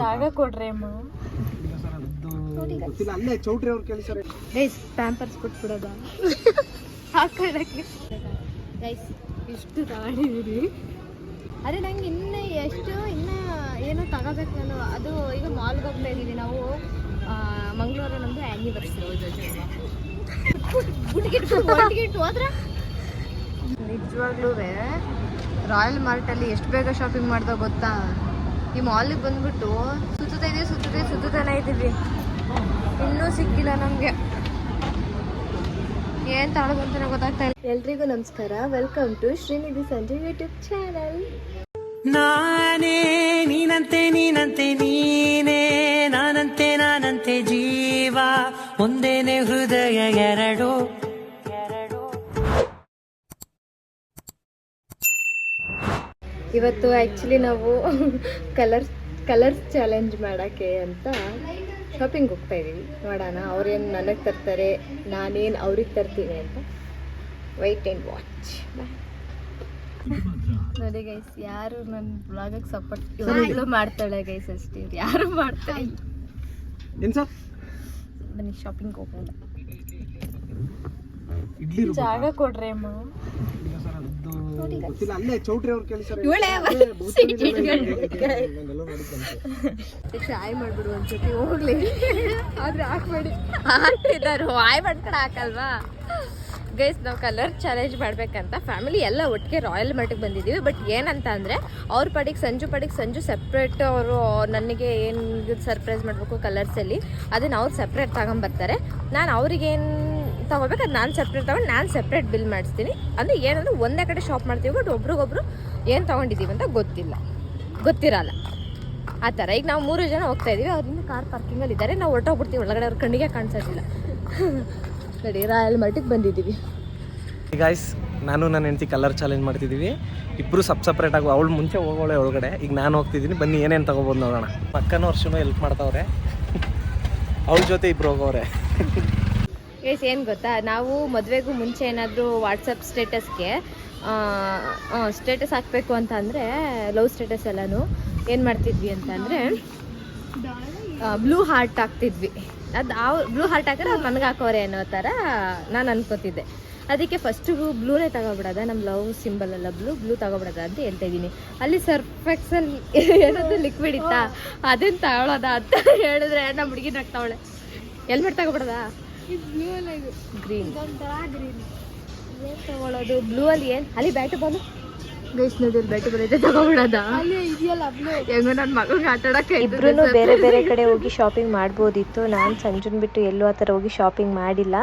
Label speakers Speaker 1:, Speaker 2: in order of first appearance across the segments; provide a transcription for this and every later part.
Speaker 1: ಜಾಗ ಕೊಡ್ರಿ ಅಮ್ಮ.
Speaker 2: ಅಲ್ಲೇ ಚೌಟ್ರಿ ಅವ್ರು ಕೇಳಿ ಸರ್.
Speaker 1: ಗೈಸ್ ಪ್ಯಾಂಪರ್ಸ್ ಕೊಟ್ಬಿಡೋದ ಹಾಕೊಳ್ಳಕ್ಕೆ. ಗೈಸ್ ಇಷ್ಟು ತಗೊಂಡಿದ್ದೀರಿ. ಅರೆ ನಂಗೆ ಇನ್ನೂ ಏನೋ ತಗೋಬೇಕು ನಾನು. ಅದು ಈಗ ಮಾಲ್ಗೆ ಹೋಗ್ತಾ ಇದ್ದೀವಿ ನಾವು. ಮಂಗಳೂರು ನಮ್ಮದು ಆ್ಯನಿವರ್ಸರಿ. ಹೋದ್ರೆ ನಿಜವಾಗ್ಲೂ ರಾಯಲ್ ಮಾರ್ಟಲ್ಲಿ ಎಷ್ಟು ಬೇಗ ಶಾಪಿಂಗ್ ಮಾಡ್ದೋ ಗೊತ್ತಾ. ಈ ಮಾಲಿಗೆ ಬಂದ್ಬಿಟ್ಟು ಸುತ್ತಾನೆ ಇದ್ದೀವಿ. ಇನ್ನೂ ಸಿಕ್ಕಿಲ್ಲ ನಮಗೆ. ಏನು ತಗೊಳ್ಳೋದು ಅಂತಾನೆ ಗೊತ್ತಾಗ್ತಾ ಇಲ್ಲ. ಎಲ್ರಿಗೂ ನಮಸ್ಕಾರ. ವೆಲ್ಕಮ್ ಟು ಶ್ರೀನಿಧಿ ಸಂಜೆ ಯೂಟ್ಯೂಬ್ ಚಾನಲ್.
Speaker 3: ನಾನೇ ನೀನಂತೆ ನೀನೇ, ನಾನಂತೆ ಜೀವ ಒಂದೇನೆ ಹೃದಯ ಎರಡು.
Speaker 1: ಇವತ್ತು ಆ್ಯಕ್ಚುಲಿ ನಾವು ಕಲರ್ಸ್ ಚಾಲೆಂಜ್ ಮಾಡೋಕ್ಕೆ ಅಂತ ಶಾಪಿಂಗ್ ಹೋಗ್ತಾ ಇದ್ದೀವಿ. ನೋಡೋಣ ಅವ್ರೇನು ನನಗೆ ತರ್ತಾರೆ, ನಾನೇನು ಅವ್ರಿಗೆ ತರ್ತೀನಿ ಅಂತ. White and watch. ನೋಡಿ ಗೈಸ್, ಯಾರು ನನ್ನ ಬ್ಲಾಗಿಗೆ ಸಪೋರ್ಟ್ ಇವಳು ಮಾಡ್ತಾಳೆ ಗೈಸ್ ಅಷ್ಟೇ, ಯಾರು ಮಾಡ್ತಾರೆ. ಬನ್ನಿ ಶಾಪಿಂಗ್ ಹೋಗೋಣ. ಜಾಗ ಕೊಡ್ರಿ ಅಮ್ಮ.
Speaker 2: ಅಲ್ಲೇ ಚೌಟ್ರಿ ಅವ್ರು ಕೇಳಿ ಸರ್.
Speaker 1: ಆಯ್ ಮಾಡ್ಬಿಡು ಒಂದ್ಸತಿ ಹೋಗ್ಲಿ. ಆದ್ರೆ ಹಾಕ್ಬೇಡಿ. ಹಾಕ್ತಿದ್ದಾರೆ ಆಯ್ ಮಾಡ್ಕೊಂಡು ಹಾಕಲ್ವಾ ಗೈಸ್. ನಾವು ಕಲರ್ ಚಾಲೆಂಜ್ ಮಾಡ್ಬೇಕಂತ ಫ್ಯಾಮಿಲಿ ಎಲ್ಲ ಒಟ್ಟಿಗೆ ರಾಯಲ್ ಮಾರ್ಟಿಗೆ ಬಂದಿದ್ದೀವಿ. ಬಟ್ ಏನಂತ ಅಂದರೆ ಅವ್ರ ಪಾಡಿಗೆ ಸಂಜು ಸಪ್ರೇಟ್ ಅವರು ನನಗೆ ಏನು ಸರ್ಪ್ರೈಸ್ ಮಾಡಬೇಕು ಕಲರ್ಸಲ್ಲಿ ಅದನ್ನು ಅವ್ರು ಸಪ್ರೇಟ್ ತಗೊಂಬರ್ತಾರೆ. ನಾನು ಅವ್ರಿಗೇನು ತೊಗೋಬೇಕು ಅದು ನಾನು ಸಪ್ರೇಟ್ ತೊಗೊಂಡು ನಾನು ಸಪ್ರೇಟ್ ಬಿಲ್ ಮಾಡಿಸ್ತೀನಿ. ಅಂದರೆ ಏನಂದ್ರೆ ಒಂದೇ ಕಡೆ ಶಾಪ್ ಮಾಡ್ತೀವಿ, ಬಟ್ ಒಬ್ರಿಗೊಬ್ರು ಏನು ತೊಗೊಂಡಿದ್ದೀವಿ ಅಂತ ಗೊತ್ತಿರಲ್ಲ ಆ ಥರ. ಈಗ ನಾವು 3 ಜನ ಹೋಗ್ತಾ ಇದ್ದೀವಿ. ಅವ್ರಿಂದ ಕಾರ್ ಪಾರ್ಕಿಂಗಲ್ಲಿ ಇದ್ದಾರೆ. ನಾವು ಹೊರಟೋಗ್ಬಿಡ್ತೀವಿ, ಒಳಗಡೆ ಅವ್ರ ಕಣ್ಣಿಗೆ ಕಾಣಿಸೋದಿಲ್ಲ. ನೋಡಿ ರಾಯಲ್ ಮಾರ್ಟಿಗೆ ಬಂದಿದ್ದೀವಿ.
Speaker 2: ಗಾಯ್ಸ್, ನಾನು ನನ್ನ ಹೆಂಡತಿ ಕಲರ್ ಚಾಲೆಂಜ್ ಮಾಡ್ತಿದ್ದೀವಿ. ಇಬ್ಬರು ಸಪ್ರೇಟ್ ಆಗಿ ಅವಳು ಮುಂಚೆ ಹೋಗೋಳೆ ಒಳಗಡೆ. ಈಗ ನಾನು ಹೋಗ್ತಿದ್ದೀನಿ. ಬನ್ನಿ ಏನೇನು ತೊಗೋಬೋದು ನೋಡೋಣ. ಪಕ್ಕನ ವರ್ಷನೂ ಹೆಲ್ಪ್ ಮಾಡ್ತಾವ್ರೆ. ಅವಳ ಜೊತೆ ಇಬ್ಬರು ಹೋಗೋರೆ.
Speaker 1: ಗೈಸ್ ಏನು ಗೊತ್ತಾ, ನಾವು ಮದುವೆಗೂ ಮುಂಚೆ ಏನಾದರೂ ವಾಟ್ಸಪ್ ಸ್ಟೇಟಸ್ಗೆ ಸ್ಟೇಟಸ್ ಹಾಕಬೇಕು ಅಂತ ಅಂದರೆ ಲವ್ ಸ್ಟೇಟಸ್ ಎಲ್ಲನೂ ಏನು ಮಾಡ್ತಿದ್ವಿ ಅಂತ ಅಂದರೆ ಬ್ಲೂ ಹಾರ್ಟ್ ಹಾಕ್ತಿದ್ವಿ. ಅದು ಬ್ಲೂ ಹಾರ್ಟ್ ಹಾಕಿದ್ರೆ ಅದು ನನಗೆ ಹಾಕೋರೆ ಅನ್ನೋ ಥರ ನಾನು ಅನ್ಕೋತಿದ್ದೆ. ಅದಕ್ಕೆ ಫಸ್ಟು ಬ್ಲೂನೇ ತಗೊಬಿಡೋದ, ನಮ್ಮ ಲವ್ ಸಿಂಬಲ್ ಎಲ್ಲ ಬ್ಲೂ ತಗೊಬಿಡೋದ ಅಂತ ಹೇಳ್ತಾ ಇದ್ದೀನಿ. ಅಲ್ಲಿ ಸರ್ಫೆಕ್ಸಲ್ ಏನಾದರೂ ಲಿಕ್ವಿಡ್ ಇತ್ತಾ ಅದನ್ನು ತಗೊಳ್ಳೋದ ಅಂತ ಹೇಳಿದ್ರೆ ನಮ್ಮ ಹುಡುಗಿ ನಗ್ತಾವಳೆ. ಹೆಲ್ಮೆಟ್ ತಗೊಬಿಡೋದ ಗ್ರೀನ್ ಏನು ತಗೊಳ್ಳೋದು ಬ್ಲೂ ಅಲ್ಲಿ ಏನು ಅಲ್ಲಿ ಬ್ಯಾಟು ಬಾಲು ಗೈಸ್ನದಲ್ಲಿ ಬ್ಯಾಟು ಬರುತ್ತೆ ತಗೊಬಿಡೋದ. ಹೆಂಗೋ ನನ್ನ ಮಗಳಿಗೆ ಆಟಾಡಕ್ಕೆ
Speaker 4: ಇಬ್ರು ಬೇರೆ ಬೇರೆ ಕಡೆ ಹೋಗಿ ಶಾಪಿಂಗ್ ಮಾಡ್ಬೋದಿತ್ತು. ನಾನು ಸಂಜುನ್ ಬಿಟ್ಟು ಎಲ್ಲೂ ಆ ಥರ ಹೋಗಿ ಶಾಪಿಂಗ್ ಮಾಡಿಲ್ಲ.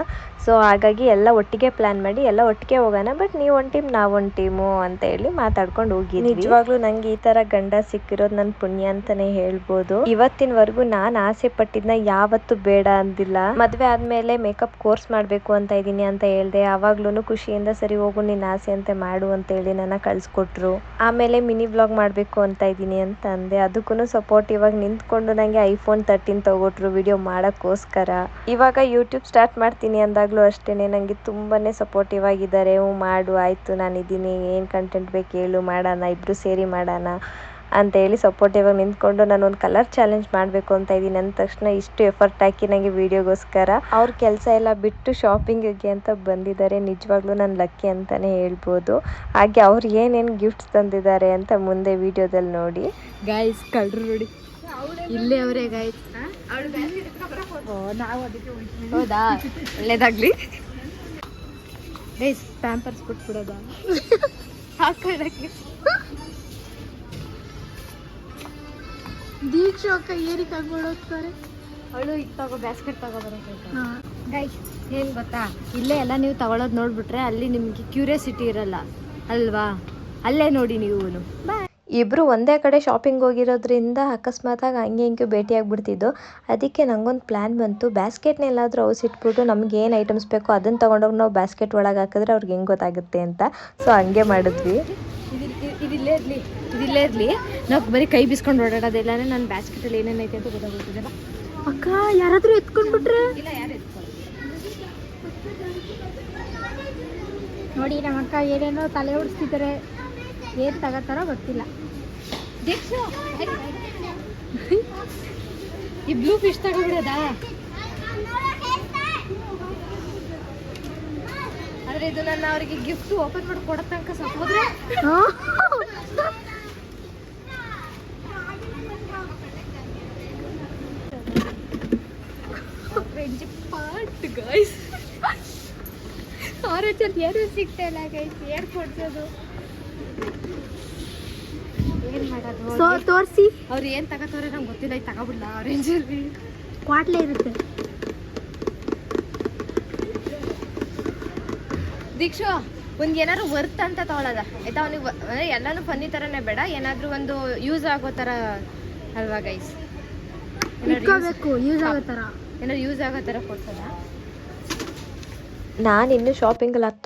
Speaker 4: ಸೊ ಹಾಗಾಗಿ ಎಲ್ಲ ಒಟ್ಟಿಗೆ ಪ್ಲ್ಯಾನ್ ಮಾಡಿ ಎಲ್ಲ ಒಟ್ಟಿಗೆ ಹೋಗೋಣ, ಬಟ್ ನೀವು ಒಂದು ಟೀಮ್ ನಾವು ಒಂದು ಟೀಮು ಅಂತ ಹೇಳಿ ಮಾತಾಡ್ಕೊಂಡು ಹೋಗಿ. ನಿಜವಾಗ್ಲೂ ನಂಗೆ ಈ ಥರ ಗಂಡ ಸಿಕ್ಕಿರೋದು ನನ್ನ ಪುಣ್ಯ ಅಂತಲೇ ಹೇಳ್ಬೋದು. ಇವತ್ತಿನವರೆಗೂ ನಾನು ಆಸೆ ಪಟ್ಟಿದ್ನ ಯಾವತ್ತೂ ಬೇಡ ಅಂದಿಲ್ಲ. ಮದುವೆ ಆದಮೇಲೆ ಮೇಕಪ್ ಕೋರ್ಸ್ ಮಾಡಬೇಕು ಅಂತ ಇದ್ದೀನಿ ಅಂತ ಹೇಳಿದೆ. ಆವಾಗ್ಲೂ ಖುಷಿಯಿಂದ ಸರಿ ಹೋಗು ನಿನ್ನ ಆಸೆ ಅಂತೆ ಮಾಡು ಅಂತ ಹೇಳಿ ನನ್ನ ಕಳಿಸ್ಕೊಟ್ರು. ಆಮೇಲೆ ಮಿನಿ ವ್ಲಾಗ್ ಮಾಡಬೇಕು ಅಂತ ಇದ್ದೀನಿ ಅಂತ ಅಂದೆ. ಅದಕ್ಕೂ ಸಪೋರ್ಟಿವ್ ಆಗಿ ನಿಂತ್ಕೊಂಡು ನನಗೆ iPhone 13 ತಗೊಟ್ರು ವಿಡಿಯೋ ಮಾಡೋಕ್ಕೋಸ್ಕರ. ಇವಾಗ ಯೂಟ್ಯೂಬ್ ಸ್ಟಾರ್ಟ್ ಮಾಡ್ತೀನಿ ಅಂದಾಗಲೂ ಅಷ್ಟೇ ನನಗೆ ತುಂಬಾ ಸಪೋರ್ಟಿವ್ ಆಗಿದ್ದಾರೆ. ಮಾಡು, ಆಯಿತು, ನಾನಿದ್ದೀನಿ, ಏನು ಕಂಟೆಂಟ್ ಬೇಕು ಹೇಳು, ಮಾಡೋಣ, ಇಬ್ಬರು ಸೇರಿ ಮಾಡೋಣ ಅಂತ ಹೇಳಿ ಸಪೋರ್ಟಿವ್ ಆಗಿ ನಿಂತ್ಕೊಂಡು ನಾನೊಂದು ಕಲರ್ ಚಾಲೆಂಜ್ ಮಾಡಬೇಕು ಅಂತ ಇದ್ದೀನಿ ಅಂದ ತಕ್ಷಣ ಇಷ್ಟು ಎಫರ್ಟ್ ಹಾಕಿ ನನಗೆ ವಿಡಿಯೋಗೋಸ್ಕರ ಅವ್ರ ಕೆಲಸ ಎಲ್ಲ ಬಿಟ್ಟು ಶಾಪಿಂಗಿಗೆ ಅಂತ ಬಂದಿದ್ದಾರೆ. ನಿಜವಾಗ್ಲೂ ನಾನು ಲಕ್ಕಿ ಅಂತಲೇ ಹೇಳ್ಬೋದು. ಹಾಗೆ ಅವ್ರು ಏನೇನು ಗಿಫ್ಟ್ಸ್ ತಂದಿದ್ದಾರೆ ಅಂತ ಮುಂದೆ ವಿಡಿಯೋದಲ್ಲಿ ನೋಡಿ.
Speaker 1: ಗಾಯ್ಸ್ ಕಳ್ರು ನೋಡಿ ಇಲ್ಲೇ ಅವರೇ ಗಾಯ್ಸ್. ಹೌದಾ, ಒಳ್ಳೇದಾಗ್ಲಿ ಗೈಸ್. ಪ್ಯಾಂಪರ್ಸ್ ಕೊಟ್ಬಿಡೋದ ಹಾಕೊಳ್ಳಕ್ಕೆ. ದೀಕ್ಷಾ ಅಕ್ಕ ಏರಿಕೆ ಹಾಕ್ಬಿಡೋಗ್ತಾರೆ. ಅವಳು ಈಗ ತಗೋ ಬ್ಯಾಸ್ಕೆಟ್ ತಗೋಬರಕ್ಕೆ ಗೈಸ್. ಏನು ಗೊತ್ತಾ, ಇಲ್ಲೇ ಎಲ್ಲ ನೀವು ತಗೊಳ್ಳೋದು ನೋಡ್ಬಿಟ್ರೆ ಅಲ್ಲಿ ನಿಮಗೆ ಕ್ಯೂರಿಯಾಸಿಟಿ ಇರಲ್ಲ ಅಲ್ವಾ, ಅಲ್ಲೇ ನೋಡಿ ನೀವು. ಬಾಯ್.
Speaker 4: ಇಬ್ಬರು ಒಂದೇ ಕಡೆ ಶಾಪಿಂಗ್ ಹೋಗಿರೋದ್ರಿಂದ ಅಕಸ್ಮಾತಾಗಿ ಹಂಗೆ ಹಿಂಗೆ ಭೇಟಿಯಾಗ್ಬಿಡ್ತಿದ್ದು. ಅದಕ್ಕೆ ನನಗೊಂದು ಪ್ಲ್ಯಾನ್ ಬಂತು, ಬ್ಯಾಸ್ಕೆಟ್ನೆಲ್ಲಾದರೂ ಔಸಿಟ್ಬಿಟ್ಟು ನಮ್ಗೆ ಏನು ಐಟಮ್ಸ್ ಬೇಕೋ ಅದನ್ನು ತೊಗೊಂಡೋಗಿ ನಾವು ಬ್ಯಾಸ್ಕೆಟ್ ಒಳಗೆ ಹಾಕಿದ್ರೆ ಅವ್ರಿಗೆ ಹೆಂಗೆ ಗೊತ್ತಾಗುತ್ತೆ ಅಂತ. ಸೊ ಹಂಗೆ ಮಾಡಿದ್ವಿ.
Speaker 1: ಇದಿಲ್ಲೇ ಇರಲಿ, ನಾವು ಬರೀ ಕೈ ಬಿಸ್ಕೊಂಡು ಓಡಾಡೋದಿಲ್ಲ. ನನ್ನ ಬ್ಯಾಸ್ಕೆಟಲ್ಲಿ ಏನೇನೈತೆ ಅಂತ ಗೊತ್ತಾಗೋಗ್ತಿದ್ದಲ್ಲ. ಅಕ್ಕ ಯಾರಾದರೂ ಎತ್ಕೊಂಡ್ಬಿಟ್ರೆ ಇಲ್ಲ, ಯಾರು ಎತ್ಕೊಳ್ಳಿ ನೋಡಿ. ನಮ್ಮ ಅಕ್ಕ ಏನೇನೋ ತಲೆ ಓಡಿಸ್ತಿದ್ದಾರೆ, ಏನು ತಗೋತಾರೋ ಗೊತ್ತಿಲ್ಲ. ಈ ಬ್ಲೂ ಫಿಶ್ ತಗೊಬಿಡೋದಾ? ಆದ್ರೆ ಇದು ನನ್ನ ಅವರಿಗೆ ಗಿಫ್ಟ್ ಓಪನ್ ಮಾಡಿ ಕೊಡೋ ತನಕ ಸತ್ತೋದ್ರೆ ಪಾರ್ಟ್ ಗೈಸ್. ಆರೆಂಜಲ್ಲಿ ಏನೂ ಸಿಗ್ತಾ ಇಲ್ಲ ಗೈಸ್, ಏನು ಕೊಡ್ಸೋದು, ಏನು ಮಾಡೋದು?
Speaker 4: ತೋರಿಸಿ.
Speaker 1: ಅವ್ರು ಏನು ತಗೋತವ್ರೆ ನಂಗೆ ಗೊತ್ತಿಲ್ಲ, ಇದು ತಗೋಬಿಡ್ಲ ಆರೆಂಜಲ್ಲಿ
Speaker 4: ಕ್ವಾಟ್ಲೆ ಇರುತ್ತೆ.
Speaker 1: ದೀಕ್ಷು ಒಂದು ಏನಾದ್ರು ವರ್ತ್ ಅಂತ ತಗೊಳ್ಳೋದ ಆಯ್ತಾ? ಅವನಿಗೆ ಅಂದರೆ ಎಲ್ಲನೂ ಫನ್ನಿ ಥರನೇ ಬೇಡ, ಏನಾದರೂ ಒಂದು ಯೂಸ್ ಆಗೋ ಥರ ಅಲ್ವಾ ಗೈಸ್?
Speaker 4: ಯೂಸ್ ಆಗೋ ಥರ
Speaker 1: ಏನಾದ್ರು ಯೂಸ್ ಆಗೋ ಥರ ಕೊಡ್ಸೋದ?
Speaker 4: ನಾನು ಇನ್ನೂ ಶಾಪಿಂಗಲ್ಲಿ ಅದು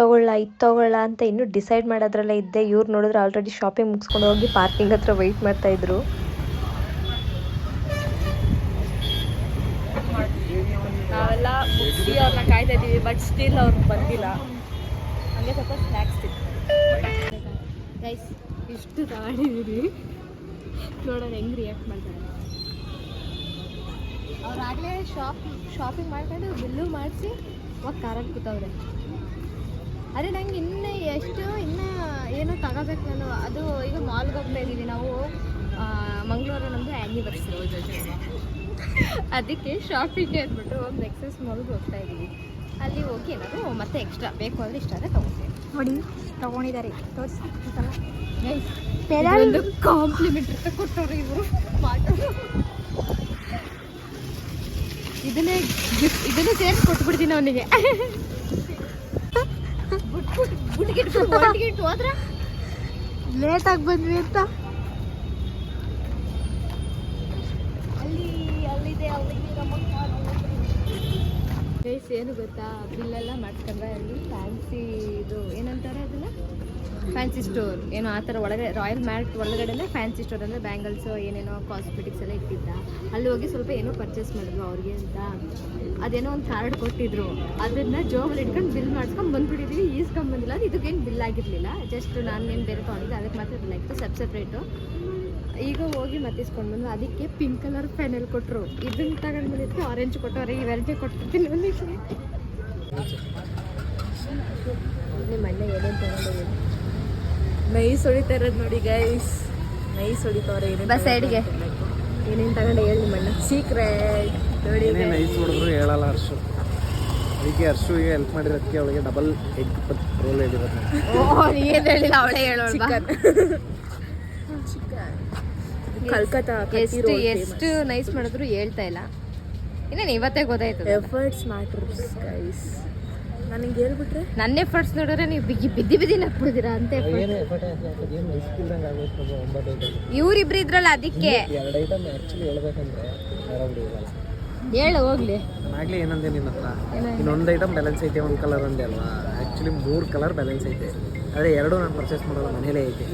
Speaker 4: ತೊಗೊಳ್ಳ ಅಂತ ಇನ್ನೂ ಡಿಸೈಡ್ ಮಾಡೋದ್ರಲ್ಲೇ ಇದ್ದೆ. ಇವ್ರು ನೋಡಿದ್ರೆ ಆಲ್ರೆಡಿ ಶಾಪಿಂಗ್ ಮುಗಿಸ್ಕೊಂಡು ಹೋಗಿ ಪಾರ್ಕಿಂಗ್ ಹತ್ರ ವೆಯ್ಟ್ ಮಾಡ್ತಾಯಿದ್ರು.
Speaker 1: ನಾವೆಲ್ಲ ಮುಗಿಸಿ ಅವ್ರನ್ನ ಕಾಯ್ತಾ ಇದ್ದೀವಿ, ಬಟ್ ಸ್ಟಿಲ್ ಅವ್ರು ಬಂದಿಲ್ಲ. ಹಂಗೆ ಸ್ವಲ್ಪ ಸ್ನ್ಯಾಕ್ಸ್ ಗೈಸ್, ಇಷ್ಟು ತಗೊಂಡಿದ್ದೀವಿ, ನೋಡೋಣ ಹೆಂಗೆ ರಿಯಾಕ್ಟ್ ಮಾಡ್ತಾರೆ. ಅವ್ರಾಗಲೇ ಶಾಪಿಂಗ್ ಮಾಡ್ಕೊಂಡು ಬಿಲ್ಲು ಮಾಡಿಸಿ ಇವಾಗ ಕಾರಲ್ಲಿ ಕೂತವ್ರೆ. ಅದೇ ನಂಗೆ ಇನ್ನೂ ಏನೋ ತಗೋಬೇಕು ನಾನು. ಅದು ಈಗ ಮಾಲ್ಗೆ ಹೋಗ್ತಾ ಇದ್ದೀವಿ ನಾವು, ಮಂಗಳೂರು ನಮ್ಮದು ಆ್ಯನಿವರ್ಸರಿ, ಅದಕ್ಕೆ ಶಾಪಿಂಗ್ ಅಂದ್ಬಿಟ್ಟು ಒಂದು ಎಕ್ಸಸ್ ಮಾಲ್ಗೆ ಹೋಗ್ತಾ ಇದ್ದೀವಿ. ಅಲ್ಲಿ ಹೋಗಿ ಏನಾದ್ರು ಮತ್ತೆ ಎಕ್ಸ್ಟ್ರಾ ಬೇಕು ಅಂದರೆ ಇಷ್ಟ ಆದರೆ ತೊಗೊಳ್ತೀವಿ.
Speaker 4: ನೋಡಿ ತೊಗೊಂಡಿದ್ದಾರೆ, ತೋರಿಸಿ.
Speaker 1: ಒಂದು ಕಾಂಪ್ಲಿಮೆಂಟ್ ಕೊಟ್ಟವ್ರು ಇವರು ಮಾಡೋರು. ಇದನ್ನೇ ಸೇರಿಸಿ ಕೊಟ್ಬಿಡ್ತೀನಿ ಅವನಿಗೆ. ಬಿಟ್ಗಿಟ್ಟು ಹೋದ್ರೆ
Speaker 4: ಲೇಟಾಗಿ ಬಂದ್ವಿ ಅಂತ
Speaker 1: ಅಲ್ಲಿದೆ ಅವಳಿಗೆ ಗೈಸ್. ಏನು ಗೊತ್ತಾ, ಬಿಲ್ಲೆಲ್ಲ ಮಾಡ್ಕೊಂಡ್ರೆ ಅಲ್ಲಿ ಫ್ಯಾನ್ಸಿ ಇದು ಏನಂತಾರೆ ಅದನ್ನ, ಫ್ಯಾನ್ಸಿ ಸ್ಟೋರ್ ಏನೋ ಆ ಥರ ಒಳಗಡೆ, ರಾಯಲ್ ಮ್ಯಾಟ್ ಒಳಗಡೆ ಫ್ಯಾನ್ಸಿ ಸ್ಟೋರ್ ಅಂದರೆ ಬ್ಯಾಂಗಲ್ಸು ಏನೇನೋ ಕಾಸ್ಮೆಟಿಕ್ಸ್ ಎಲ್ಲ ಇಟ್ಟಿದ್ದ. ಅಲ್ಲಿ ಹೋಗಿ ಸ್ವಲ್ಪ ಏನೋ ಪರ್ಚೇಸ್ ಮಾಡಿದ್ರು ಅವ್ರಿಗೆ ಅಂತ. ಅದೇನೋ ಒಂದು ಕಾರ್ಡ್ ಕೊಟ್ಟಿದ್ರು, ಅದನ್ನು ಜೋಬಲ್ಲಿ ಇಟ್ಕೊಂಡು ಬಿಲ್ ಮಾಡಿಸ್ಕೊಂಡು ಬಂದುಬಿಟ್ಟಿದ್ವಿ. ಈಸ್ಕೊಂಬಂದಿಲ್ಲ, ಇದಕ್ಕೇನು ಬಿಲ್ ಆಗಿರಲಿಲ್ಲ, ಜಸ್ಟ್ ನಾನೇನು ಬೇರೆ ತೊಗೊಂಡಿದ್ದೆ, ಅದಕ್ಕೆ ಮಾತ್ರ ಬಿಲ್ ಆಗಿತ್ತು ಸಪ್ರೇಟು. ಈಗ ಹೋಗಿ ಮತ್ತೆ ಇಸ್ಕೊಂಡು ಬಂದು ಅದಕ್ಕೆ ಪಿಂಕ್ ಕಲರ್ ಪೆನಲ್ಲಿ ಕೊಟ್ಟರು. ಇದನ್ನು ತಗೊಂಡ್ಬಂದಿದ್ದಕ್ಕೆ ಆರೆಂಜ್ ಕೊಟ್ಟವ್ರೆ, ಇವೆರಡೇ ಕೊಟ್ಬಿಡ್ತೀನಿ ನನಗೆ. ನಿಮ್ಮ ಅಣ್ಣ ಏನೇನು ತಗೊಂಡು
Speaker 4: ನೈಸ್ ಹೊಡಿತಾ ಇರೋದು ನೋಡಿ ಗೈಸ್, ನೈಸ್ ಹೊಡಿತವ್ರೆ.
Speaker 1: ಬಸ್ ಸೈಡ್ಗೆ ಏನೇನು ತಗೊಂಡು ಹೇಳಿ ನಿಮ್ಮ ಅಣ್ಣ.
Speaker 4: ಸೀಕ್ರೆಟ್ ನೋಡಿ.
Speaker 2: ನೈಸ್ ಹೊಡೆದ್ರು ಹೇಳಲ್ಲ ಹರ್ಷು, ಅದಕ್ಕೆ ಹರ್ಷುಗೆ ಹೆಲ್ಪ್ ಮಾಡಿರೋದಕ್ಕೆ ಅವಳಿಗೆ ಡಬಲ್ ಎಗ್ ರೋಲ್ ಹೇಳಿರೋದು.
Speaker 1: ಏನು ಹೇಳಿಲ್ಲ, ಅವಳೇ ಹೇಳೋಳ್ಬಾ.
Speaker 4: ಕಲ್ಕತ್ತಾ
Speaker 1: ಎಷ್ಟು ನೈಸ್ ಮಾಡಿದ್ರು ಹೇಳ್ತಾ ಇಲ್ಲ. ಇನ್ನೇನು ಇವತ್ತೇ ಗೊತ್ತಾಯ್ತು.
Speaker 4: Efforts matters guys. ನನಗೆ ಹೇಳ್ಬಿಟ್ರೆ
Speaker 1: ನನ್ನ ಎಫರ್ಟ್ಸ್ ನೋಡಿದ್ರೆ ನೀವು ಬಿದ್ದಿ ನಕ್ಬಿಡ್ತೀರಾ ಅಂತ. ಇವ್ರಿಬ್ರು ಇದ್ರಲ್ಲ ಅದಕ್ಕೆ
Speaker 2: ಎರಡು ಐಟಮ್ ಆ್ಯಕ್ಚುಲಿ ಹೇಳ್ಬೇಕಂದ್ರೆ
Speaker 1: ಹೇಳು ಹೋಗ್ಲಿ.
Speaker 2: ಆಗ್ಲೇ ಏನಂದೆ ನಿನ್ನ ಹತ್ರ, ಇನ್ನೊಂದು ಐಟಮ್ ಬ್ಯಾಲೆನ್ಸ್ ಐತೆ, ಒಂದು ಕಲರ್ ಅಂದೆ ಅಲ್ವಾ? ಆ್ಯಕ್ಚುಲಿ 3 ಕಲರ್ ಬ್ಯಾಲೆನ್ಸ್ ಐತೆ, ಆದರೆ 2 ನಾನು ಪರ್ಚೇಸ್ ಮಾಡೋಲ್ಲ, ಮನೇಲೇ ಐತೆ.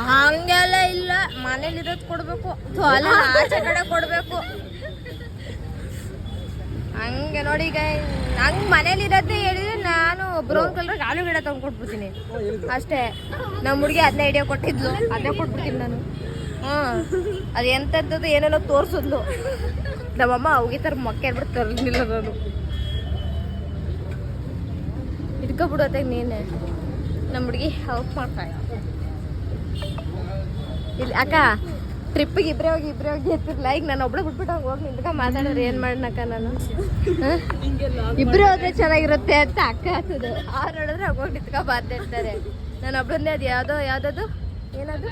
Speaker 1: ಹಂಗೆಲ್ಲ ಇಲ್ಲ, ಮನೇಲಿರೋದು ಕೊಡ್ಬೇಕು, ಅಲ್ಲ ಆಚೆ ಕಡೆ ಕೊಡ್ಬೇಕು. ಹಂಗೆ ನೋಡಿ ಈಗ ಹಂಗೆ ಮನೇಲಿರೋದೇ ಹೇಳಿದ್ರೆ ನಾನು ಬ್ರೌನ್ ಕಲರ್ಗೆ ಆಲೂಗಡ್ಡೆ ತೊಗೊಂಡ್ಕೊಟ್ಬಿಡ್ತೀನಿ ಅಷ್ಟೇ. ನಮ್ಮ ಹುಡುಗಿ ಅದನ್ನ ಐಡಿಯಾ ಕೊಟ್ಟಿದ್ಲು, ಅದನ್ನೇ ಕೊಟ್ಬಿಡ್ತೀನಿ ನಾನು. ಅದು ಎಂಥದ್ದು ಏನೇನೋ ತೋರಿಸಿದ್ಲು ನಮ್ಮಮ್ಮ, ಹೋಗಿತಾರ ಮೊಕ್ಕೆ ಅಂದ್ಬಿಟ್ಟು ತರಲಿಲ್ಲ ನಾನು. ಇಟ್ಕೊಬಿಡೋತ್ತಾಗ ನೀನೆ ನಮ್ಮ ಹುಡುಗಿ ಹೆಲ್ಪ್ ಮಾಡ್ತಾಳೆ. ಇಲ್ಲಿ ಅಕ್ಕ ಟ್ರಿಪ್ಪಿಗೆ ಇಬ್ಬರೇ ಹೋಗಿ ಎತ್ತಿರ್ಲ. ಈಗ ನಾನು ಒಬ್ಬಳೆ ಬಿಟ್ಬಿಟ್ಟು ಹೋಗಿ ನಿಂತ್ಕ ಮಾತಾಡಿದ್ರೆ ಏನು ಮಾಡನಕ್ಕ ನಾನು? ಇಬ್ಬರೇ ಹೋದ್ರೆ ಚೆನ್ನಾಗಿರುತ್ತೆ ಅಂತ ಅಕ್ಕ ಹತ್ತದು. ಅವ್ರು ನೋಡಿದ್ರೆ ಹೋಗಿ ನಿಂತ್ಕ ಮಾತಾಡ್ತಾರೆ. ನಾನು ಒಬ್ಬಳನ್ನೇ ಅದು ಯಾವುದದು ಏನದು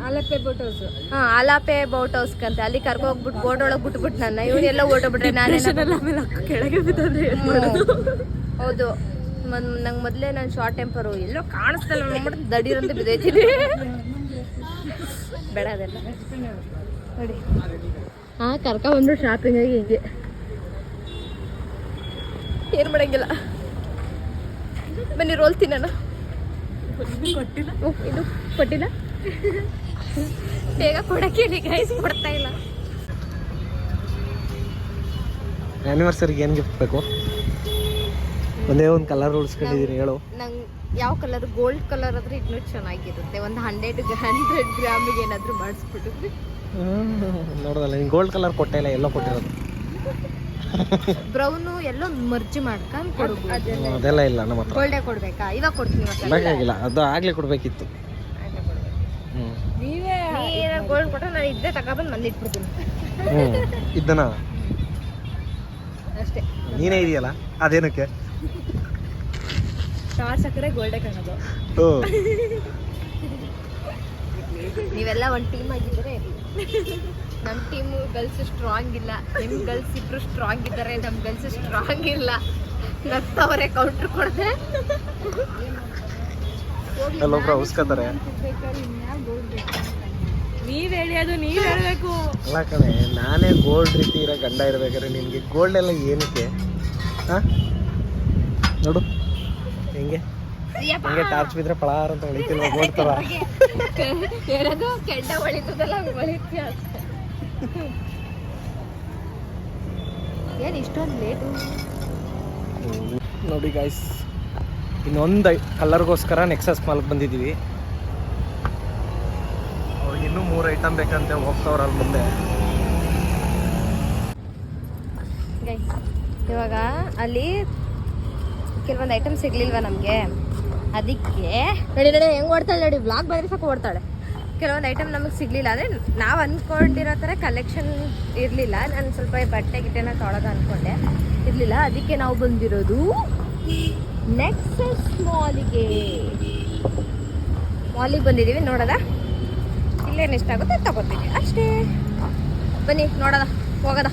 Speaker 4: ಆಲಪೆ ಬೋಟ್ ಹೌಸ್.
Speaker 1: ಹಾಂ, ಆಲಾಪೆ ಬೋಟ್ ಹೌಸ್ಗೆ ಅಂತ ಅಲ್ಲಿ ಕರ್ಕೋಗ್ಬಿಟ್ಟು ಬೋಟ್ ಒಳಗೆ ಬಿಟ್ಬಿಟ್ಟು ನನ್ನ ಇವನ್ನೆಲ್ಲ ಓಟೋಗ್ಬಿಟ್ರೆ ನಾನೇನೆಲ್ಲ
Speaker 4: ಕೆಳಗೆ ಬಿದ್ದೋದ್ರೆ
Speaker 1: ಹೌದು. ನಂಗೆ ಮೊದಲೇ ನಾನು ಶಾರ್ಟ್ ಟೆಂಪರು, ಎಲ್ಲೋ ಕಾಣಿಸ್ತಲ್ಲ ನೋಡ್ಬಿಟ್ಟು ದಡೀರಂತ ಬಿದ್ದೈತೀನಿ. ಬೇಡ ಅದೆಲ್ಲ ನೋಡಿ. ಹಾಂ, ಕರ್ಕೊಂಡ್ಬಂದು ಶಾಪಿಂಗಾಗಿ ಹಿಂಗೆ ಏನು ಮಾಡಂಗಿಲ್ಲ. ಬನ್ನಿ ರೋಲ್ ತಿನ್ನೋಣ. ಇದು ಕೊಟ್ಟಿಲ್ಲ, ಬೇಗ ಕೊಡಕ್ಕೆ ಗೈಸ್ ಕೊಡ್ತಾ ಇಲ್ಲ.
Speaker 2: ಆ್ಯನಿವರ್ಸರಿಗೆ ಏನು ಗಿಫ್ಟ್ ಬೇಕು? ಒಂದೇ ಒಂದು ಕಲರ್ ಉಳಿಸ್ಕೊಂಡಿದ್ದೀನಿ ಹೇಳು.
Speaker 1: ಯಾವ ಕಲರ್ ಗೋಲ್ಡ್ ಕಲರ್ ಆದ್ರೆ ಇನ್ನೂ ಚೆನ್ನಾಗಿರುತ್ತೆ. ಒಂದು 100 ಗ್ರಾಮಿಗೆ ಏನಾದರೂ ಮಾಡಿಸ್ಬಿಟ್ಟಿದ್ವಿ.
Speaker 2: ನೋಡೋದಲ್ಲ ನೀನು ಗೋಲ್ಡ್ ಕಲರ್ ಕೊಟ್ಟೆ ಇಲ್ಲ, ಎಲ್ಲೋ ಕೊಟ್ಟಿರೋದು.
Speaker 1: ಬ್ರೌನು ಎಲ್ಲೋ ಮರ್ಜಿ ಮಾಡ್ಕೊಂಡು ಕೊಡ್ಬೋದು.
Speaker 2: ಅದೆಲ್ಲ ಇಲ್ಲ ನಮ್ಮ ಹತ್ರ.
Speaker 1: ಗೋಲ್ಡೇ ಕೊಡ್ಬೇಕಾ? ಇವಾಗ ಕೊಡ್ತೀನಿ.
Speaker 2: ಬೇಕಾಗಿಲ್ಲ, ಅದು ಆಗ್ಲೇ ಕೊಡ್ಬೇಕಿತ್ತು.
Speaker 1: ನೀವೇ ಗೋಲ್ಡ್ ಕೊಟ್ಟರೆ ನಾನು ಇದ್ದೇ ತಗೊಬಂದು ಮಂದಿ ಇಟ್ಬಿಡ್ತೀನಿ.
Speaker 2: ಇದನ್ನ
Speaker 1: ಅಷ್ಟೇ.
Speaker 2: ನೀನೇ ಇದೆಯಲ್ಲ ಅದೇನಕ್ಕೆ
Speaker 1: ಟಾರ್ಚ್ ಹಾಕಿದ್ರೆ ಗೋಲ್ಡೇ ಕಾಣೋದು. ನೀವೆಲ್ಲ ಒಂದು ಟೀಮ್ ಆಗಿದ್ರೆ ನಮ್ಮ ಟೀಮು ಗರ್ಲ್ಸ್ ಸ್ಟ್ರಾಂಗ್ ಇಲ್ಲ, ನಿಮ್ಮ ಗರ್ಲ್ಸ್ ಇಬ್ರು ಸ್ಟ್ರಾಂಗ್ ಇದ್ದಾರೆ, ನಮ್ಮ ಗರ್ಲ್ಸ್ ಸ್ಟ್ರಾಂಗ್ ಇಲ್ಲ. ನಗ್ತವರೇ ಕೌಂಟ್ರ್ ಕೊಡದೆ
Speaker 2: ಅಲ್ಲೊಬ್ರು ಉಸ್ಕೋತಾರೆ.
Speaker 1: ನೀವ್ ಹೇಳಿ, ಅದು ನೀವ್ ಹೇಳ್ಬೇಕು.
Speaker 2: ಅಲ್ಲ ಕಣೆ, ನಾನೇ ಗೋಲ್ಡ್ ರೀತಿ ಇರೋ ಗಂಡ ಇರ್ಬೇಕಾದ್ರೆ ನಿನ್ಗೆ ಗೋಲ್ಡ್ ಎಲ್ಲ ಏನಕ್ಕೆ? ನೋಡು ಹೆಂಗೆ ಹೆಂಗೆ ಟಾರ್ಚ್ ಬಿದ್ರೆ ಪಳಾರ್ ಅಂತ ಹೊಳಿತಿಲ್ವ ಗೋಲ್ಡ್ ತರ.
Speaker 1: ಏನದು ಕೆಂಡ ಹೊಳಿತದಲ್ಲ ಹೊಳಿತ್ಯ. ಏನ್ ಇಷ್ಟೊಂದು ಲೇಟು?
Speaker 2: ನೋಡಿ ಗಾಯ್ಸ್, ಇನ್ನೊಂದು ಕಲರ್ಗೋಸ್ಕರ ನೆಕ್ಸಸ್ ಮಾಲ್ಗೆ ಬಂದಿದ್ದೀವಿ. ಅವ್ರಿಗೆ ಇನ್ನೂ 3 ಐಟಮ್ ಬೇಕಂತೆ, ಹೋಗ್ತವ್ರ ಅಲ್ಲಿ ಮುಂದೆ.
Speaker 1: ಇವಾಗ ಅಲ್ಲಿ ಕೆಲವೊಂದು ಐಟಮ್ ಸಿಗ್ಲಿಲ್ವಾ ನಮಗೆ, ಅದಕ್ಕೆ ನಡಿ ಹೆಂಗೆ ಓಡ್ತಾಳೆ ನೋಡಿ, ಬ್ಲಾಗ್ ಬಂದರೆ ಸಾಕು ಓಡ್ತಾಳೆ. ಕೆಲವೊಂದು ಐಟಮ್ ನಮಗೆ ಸಿಗಲಿಲ್ಲ, ಅಂದರೆ ನಾವು ಅಂದ್ಕೊಂಡಿರೋ ಥರ ಕಲೆಕ್ಷನ್ ಇರಲಿಲ್ಲ. ನಾನು ಸ್ವಲ್ಪ ಬಟ್ಟೆ ಗಿಟ್ಟೆನ ತೊಳೋದು ಅಂದ್ಕೊಂಡೆ, ಇರಲಿಲ್ಲ. ಅದಕ್ಕೆ ನಾವು ಬಂದಿರೋದು ನೆಕ್ಸಸ್ ಮಾಲಿಗೆ ಬಂದಿದ್ದೀವಿ. ನೋಡೋದ ಇಲ್ಲೇನು ಇಷ್ಟ ಆಗುತ್ತೆ ತಗೋತೀವಿ ಅಷ್ಟೇ. ಬನ್ನಿ ನೋಡೋದ, ಹೋಗೋದ.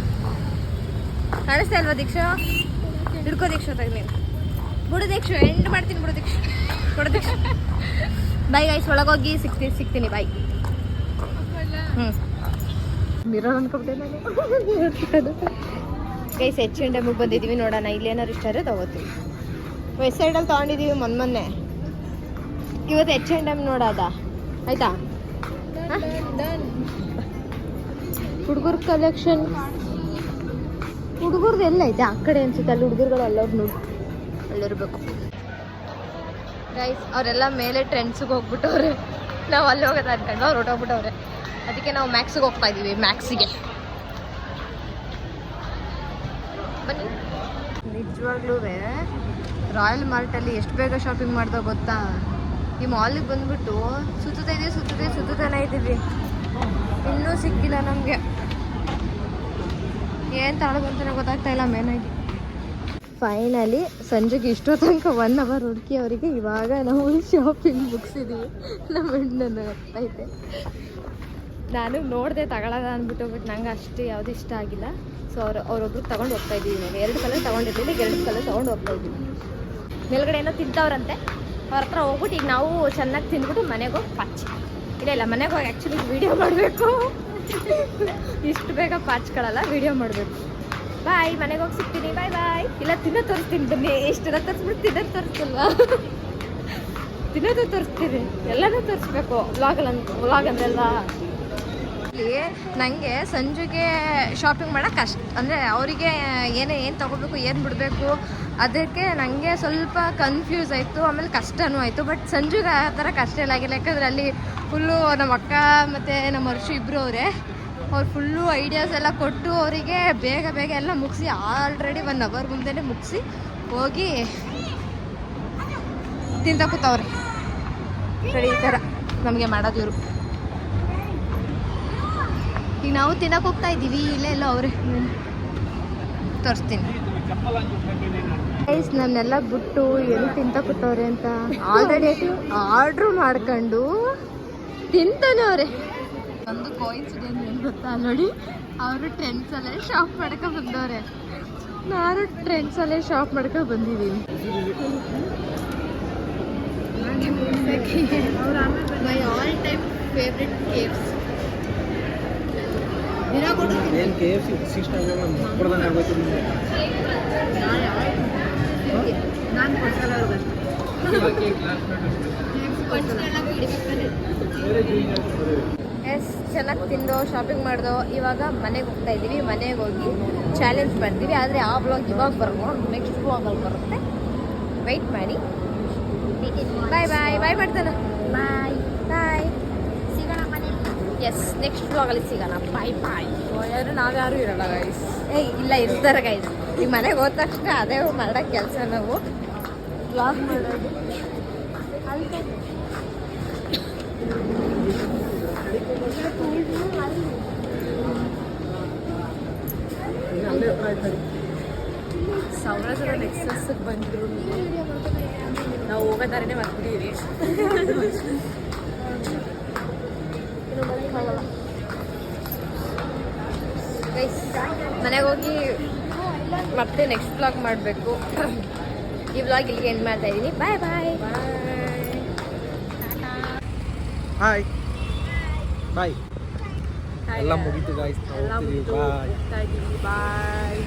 Speaker 1: ಕಾಣಿಸ್ತಾ ಇಲ್ವಾ ದೀಕ್ಷಾ? ಹಿಡ್ಕೋ ದೀಕ್ಷಾ, ನೀನು ಬಿಡು ದೀಕ್ಷು, ಎಂಡ್ ಮಾಡ್ತೀನಿ ಬಿಡು ದೀಕ್ಷು, ಕೊಡು ದೀಕ್ಷು. ಬಾಯ್ ಗೈಸ್, ಒಳಗೋಗಿ ಸಿಗ್ತೀನಿ ಬಾಯ್. ಮಿರರ್ ಅನ್ಕೊಬಿಟ್ಟೆ ನಾನು. ಗೈಸ್ H&M ಬಂದಿದ್ದೀವಿ. ನೋಡೋಣ ಇಲ್ಲೇನಾದ್ರು ಇಷ್ಟ ಆದರೆ ತಗೋತೀವಿ. ವೆಸ್ಟ್ ಸೈಡಲ್ಲಿ ತೊಗೊಂಡಿದ್ದೀವಿ ಮೊನ್ನೆ. ಇವತ್ತು H&M ನೋಡೋದ, ಆಯ್ತಾ? ಹುಡುಗರ ಕಲೆಕ್ಷನ್, ಹುಡುಗರ್ದು ಎಲ್ಲ ಐತೆ ಆ ಕಡೆ ಅನ್ಸುತ್ತೆ. ಅಲ್ಲಿ ಹುಡುಗರುಗಳು ಎಲ್ಲರೂ ನೋಡಿ ಅಲ್ಲಿರ್ಬೇಕು. ಗೈಸ್ ಅವರೆಲ್ಲ ಮೇಲೆ ಟ್ರೆಂಡ್ಸಿಗೆ ಹೋಗ್ಬಿಟ್ಟವ್ರೆ, ನಾವು ಅಲ್ಲಿ ಹೋಗೋದು ಅನ್ಕೊಂಡು ಅವ್ರು ಹೊಟ್ಟೋಗ್ಬಿಟ್ಟವ್ರೆ. ಅದಕ್ಕೆ ನಾವು ಮ್ಯಾಕ್ಸಿಗೆ ಹೋಗ್ತಾ ಇದ್ದೀವಿ. ಮ್ಯಾಕ್ಸಿಗೆ ಬನ್ನಿ. ನಿಜವಾಗ್ಲೂ ರಾಯಲ್ ಮಾರ್ಟಲ್ಲಿ ಎಷ್ಟು ಬೇಗ ಶಾಪಿಂಗ್ ಮಾಡ್ದೋ ಗೊತ್ತಾ? ಈ ಮಾಲಿಗೆ ಬಂದ್ಬಿಟ್ಟು ಸುತ್ತಾನೇ ಇದ್ದೀವಿ, ಇನ್ನೂ ಸಿಕ್ಕಿಲ್ಲ ನಮಗೆ. ಏನು ತಗೊಳ್ಳೋದಂತ ಗೊತ್ತಾಗ್ತಾ ಇಲ್ಲ ಮೇನಾಗಿ. ಫೈನಲಿ ಸಂಜೆಗೆ ಇಷ್ಟೋ ತನಕ 1 ಅವರ್ ಹುಡುಕಿ ಅವರಿಗೆ ಇವಾಗ ನಾವು ಶಾಪಿಂಗ್ ಮುಗಿಸಿದ್ದೀವಿ. ನಮ್ಮ ಹೆಣ್ಣನ್ನು ಗೊತ್ತೈತೆ. ನಾನು ನೋಡಿದೆ ತಗೊಳ್ಳೋದ ಅಂದ್ಬಿಟ್ಟು, ಬಟ್ ನಂಗೆ ಅಷ್ಟು ಯಾವುದು ಇಷ್ಟ ಆಗಿಲ್ಲ. ಸೊ ಅವರೊಬ್ರು ತೊಗೊಂಡು ಹೋಗ್ತಾ ಇದ್ದೀವಿ. ಇವಾಗ 2 ಕಲರ್ ತೊಗೊಂಡಿರ್ಲಿಲ್ಲ, 2 ಕಲರ್ ತೊಗೊಂಡು ಹೋಗ್ತಾ ಇದ್ದೀವಿ. ಮೇಲ್ಗಡೆ ಏನೋ ತಿಂತವ್ರಂತೆ, ಅವ್ರ ಹತ್ರ ಹೋಗ್ಬಿಟ್ಟು ಈಗ ನಾವು ಚೆನ್ನಾಗಿ ತಿಂದ್ಬಿಟ್ಟು ಮನೆಗೆ ಹೋಗಿ ಇಲ್ಲ ಮನೆಗೆ ಹೋಗಿ ಆ್ಯಕ್ಚುಲಿ ವೀಡಿಯೋ ಮಾಡಬೇಕು. ಇಷ್ಟು ಬೇಗ ಪಾಚ್ಕೊಳ್ಳಲ್ಲ, ವೀಡಿಯೋ ಮಾಡಬೇಕು. ಬಾಯ್, ಮನೆಗೆ ಹೋಗಿ ಸಿಗ್ತೀನಿ. ಬಾಯ್. ಇಲ್ಲ ತಿನ್ನೋ ತೋರಿಸ್ತೀನಿ ಬನ್ನಿ. ಎಷ್ಟೆಲ್ಲ ತೋರಿಸ್ಬಿಟ್ಟು ತಿನ್ನೋದು ತೋರಿಸ್ತಿಲ್ವಾ? ತಿನ್ನೋದು ತೋರಿಸ್ತೀನಿ, ಎಲ್ಲನೂ ತೋರಿಸ್ಬೇಕು ವ್ಲಾಗ್ ಅಂದ್ರಲ್ವಾ. ಇಲ್ಲಿ ನನಗೆ ಸಂಜೆಗೆ ಶಾಪಿಂಗ್ ಮಾಡೋಕ್ಕೆ ಕಷ್ಟ, ಅಂದರೆ ಅವರಿಗೆ ಏನು ತೊಗೋಬೇಕು, ಏನು ಬಿಡಬೇಕು, ಅದಕ್ಕೆ ನನಗೆ ಸ್ವಲ್ಪ ಕನ್ಫ್ಯೂಸ್ ಆಯಿತು. ಆಮೇಲೆ ಕಷ್ಟನೂ ಆಯಿತು. ಬಟ್ ಸಂಜೆಗೆ ಆ ಥರ ಕಷ್ಟ ಇಲ್ಲ ಆಗಿಲ್ಲ, ಯಾಕಂದರೆ ಅಲ್ಲಿ ಫುಲ್ಲು ನಮ್ಮ ಅಕ್ಕ ಮತ್ತು ನಮ್ಮ ವರ್ಷ ಇಬ್ಬರು ಅವ್ರು ಫುಲ್ಲು ಐಡಿಯಾಸ್ ಎಲ್ಲ ಕೊಟ್ಟು ಅವರಿಗೆ ಬೇಗ ಎಲ್ಲ ಮುಗಿಸಿ, ಆಲ್ರೆಡಿ 1 ಅವರ್ ಮುಂದೆನೇ ಮುಗಿಸಿ ಹೋಗಿ ತಿಂತ ಕೂತವ್ರೆ. ಸರಿ, ಈ ಥರ ನಮಗೆ ಮಾಡೋದು ಇವರು. ಈಗ ನಾವು ತಿನ್ನಕ್ಕೆ ಹೋಗ್ತಾ ಇದ್ದೀವಿ. ಇಲ್ಲೆಲ್ಲ ಅವರೇ ತೋರಿಸ್ತೀನಿ. ನನ್ನೆಲ್ಲ ಬಿಟ್ಟು ಎಲ್ಲಿ ತಿಂತ ಕೂತವ್ರೆ ಅಂತ ಆಲ್ರೆಡಿ ಆರ್ಡ್ರು ಮಾಡ್ಕೊಂಡು ತಿಂತಾನೆ ಅವರೇ. ಒಂದು ಕೋಇನ್ಸಿಡೆನ್ಸ್ ಏನು ಗೊತ್ತಾ ನೋಡಿ, ಅವರು ಟ್ರೆಂಡ್ಸಲ್ಲೇ ಶಾಪ್ ಮಾಡ್ಕೊಂಡು ಬಂದವ್ರೆ, ನಾನು ಟ್ರೆಂಡ್ಸಲ್ಲೇ ಶಾಪ್ ಮಾಡ್ಕೊಂಡು ಬಂದಿದ್ದೀನಿ. My all time favourite KFC.
Speaker 2: ಏನು KFC ಇಷ್ಟ ಕೊಡ್ದಂಗೆ ಆಗೋಯ್ತು ನಿಮಗೆ?
Speaker 1: ನಾನು ಕೊಡ್ಸಲ್ಲ ಎಸ್, ಚೆನ್ನಾಗಿ ತಿಂದು ಶಾಪಿಂಗ್ ಮಾಡ್ದೋ. ಇವಾಗ ಮನೆಗೆ ಹೋಗ್ತಾ ಇದ್ದೀವಿ. ಮನೆಗೆ ಹೋಗಿ ಚಾಲೆಂಜ್ ಮಾಡ್ತೀವಿ. ಆದರೆ ಆ ಬ್ಲಾಗ್ ಇವಾಗ ಬರಲ್ಲ, ನೆಕ್ಸ್ಟ್ ಬ್ಲಾಗಲ್ಲಿ ಬರುತ್ತೆ. ವೆಯ್ಟ್ ಮಾಡಿ. ಬಾಯ್ ಬಾಯ್ ಬಾಯ್ ಮಾಡ್ತಾನ
Speaker 5: ಬಾಯ್
Speaker 1: ಬಾಯ್.
Speaker 5: ಸಿಗೋಣ ಮನೇಲಿ.
Speaker 1: ಎಸ್ ನೆಕ್ಸ್ಟ್ ವ್ಲಾಗಲ್ಲಿ ಸಿಗೋಣ. ಬಾಯ್ ಬಾಯ್.
Speaker 6: ಯಾರು ನಾವ್ಯಾರು ಇರಲ್ಲ ಗೈಸ್.
Speaker 1: ಇಲ್ಲ ಇರ್ತಾರೆ ಗೈಸ್. ಈಗ ಮನೆಗೆ ಹೋದ ತಕ್ಷಣ ಅದೇ ಮಾಡೋ ಕೆಲಸ ನಾವು ವ್ಲಾಗ್ ಮಾಡೋದು.
Speaker 6: ಸಾವಿರ ನೆಕ್ಸಸ್ಗೆ ಬಂದರು ನಾವು ಹೋಗೋದಾರನೇ ಮಾಡ್ಬಿಟ್ಟಿದ್ದೀವಿ.
Speaker 1: ಗೈಸ್ ಮನೆಗೆ ಹೋಗಿ ಮತ್ತೆ ನೆಕ್ಸ್ಟ್ ವ್ಲಾಗ್ ಮಾಡಬೇಕು. ಈ ವ್ಲಾಗ್ ಇಲ್ಲಿಗೆ ಎಂಡ್ ಮಾಡ್ತಾ ಇದ್ದೀನಿ. Bye bye.
Speaker 2: Hi bye. ಎಲ್ಲ ಮುಗೀತು ಗಾಯ್ಸ್.
Speaker 6: ಎಲ್ಲ ಮುಗಿದು ಹೋಗ್ತಾ ಇದ್ದೀವಿ. ಬಾಯ್.